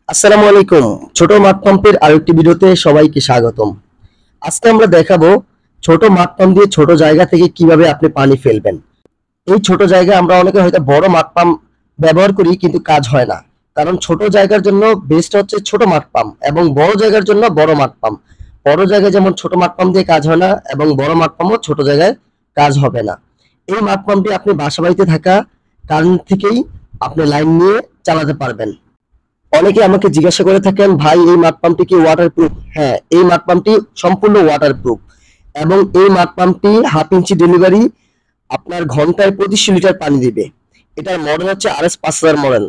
আসসালামু আলাইকুম। ছোট মাঠ পাম্পের আরেকটি ভিডিওতে সবাইকে স্বাগতম। আজকে আমরা দেখাবো ছোট মাঠ পাম্প দিয়ে ছোট জায়গা থেকে কিভাবে আপনি পানি ফেলবেন। এই ছোট জায়গায় আমরা অনেকে হয়তো বড় মাঠ পাম্প ব্যবহার করি, কিন্তু কাজ হয় না। কারণ ছোট জায়গার জন্য বেস্ট হচ্ছে ছোট মাঠ পাম্প, এবং বড় জায়গার জন্য বড় মাঠ পাম্প। বড় জায়গায় যেমন ছোট মাঠ পাম্প দিয়ে কাজ হয় না, এবং বড় মাঠ পাম্পও ছোট জায়গায় কাজ হবে না। এই মাঠ পাম্পটি আপনি বাসা বাড়িতে থাকা কারেন্ট থেকেই আপনি লাইন নিয়ে চালাতে পারবেন। অনেকে আমাকে জিজ্ঞাসা করে থাকেন, ভাই এই মাড পাম্পটি কি ওয়াটারপ্রুফ? হ্যাঁ, এই মাড পাম্পটি সম্পূর্ণ ওয়াটারপ্রুফ, এবং এই মাড পাম্পটি 1/2 ইঞ্চি ডেলিভারি, আপনার ঘন্টায় 2500 লিটার পানি দিবে। এটার মডেল হচ্ছে RS 5000 মডেল।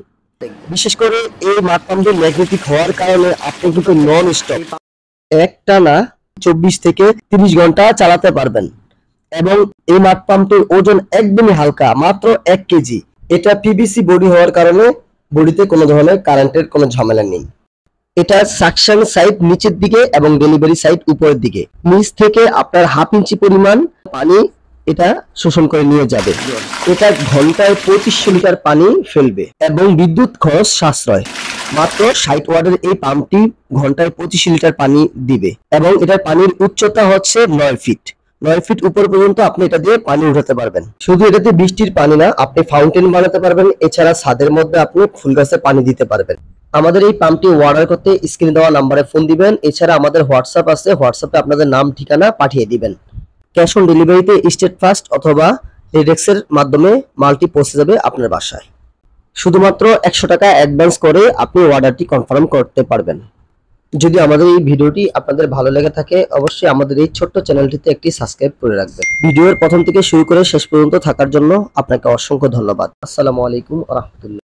বিশেষ করে এই মাড পাম্পটি ম্যাগনেটিক হওয়ার কারণে আপনি কিন্তু নন স্টপ একটানা 24 থেকে 30 ঘন্টা চালাতে পারবেন। এবং এই মাড পাম্পটির ওজন একদমই হালকা, মাত্র 1 কেজি। এটা পিভিসি বডি হওয়ার কারণে বডিতে কোনো ধরনের কারেন্টের কোনো ঝামেলা নেই। এটা সাকশন সাইড নিচের দিকে এবং ডেলিভারি সাইড উপরের দিকে। নিচ থেকে আপনার 1/2 ইঞ্চি পরিমাণ পানি এটা শোষণ করে নিয়ে যাবে। এটা ঘন্টায় 2500 লিটার পানি ফেলবে, এবং বিদ্যুৎ খরচ সাশ্রয়। মাত্র 60 ওয়াটের এই পাম্পটি ঘন্টায় 2500 লিটার পানি দিবে, এবং এটার পানির উচ্চতা হচ্ছে 9 ফিট। 9 ফিট উপর পর্যন্ত আপনি এটা দিয়ে পানি উঠাতে পারবেন। শুধু এটাতে বৃষ্টির পানি না, আপনি ফাউন্টেন বানাতে পারবেন। এছাড়া ছাদের মধ্যে আপনি ফুল গাছে পানি দিতে পারবেন। আমাদের এই পাম্পটি অর্ডার করতে স্ক্রিনে দেওয়া নাম্বারে ফোন দিবেন। এছাড়া আমাদের হোয়াটসঅ্যাপ আছে, হোয়াটসঅ্যাপে আপনাদের নাম ঠিকানা পাঠিয়ে দিবেন। ক্যাশ অন ডেলিভারিতে স্টেট ফাস্ট অথবা রেডেক্সের মাধ্যমে মালটি পৌঁছে যাবে আপনার বাসায়। শুধুমাত্র 100 টাকা অ্যাডভান্স করে আপনি অর্ডারটি কনফার্ম করতে পারবেন। যদি আমাদের এই ভিডিওটি আপনাদের ভালো লেগে থাকে, অবশ্যই আমাদের এই ছোট্ট চ্যানেলটিতে একটি সাবস্ক্রাইব করে রাখবেন। ভিডিওর প্রথম থেকে শুরু করে শেষ পর্যন্ত থাকার জন্য আপনাকে অসংখ্য ধন্যবাদ। আসসালামু আলাইকুম ওয়া রাহমাতুল্লাহ।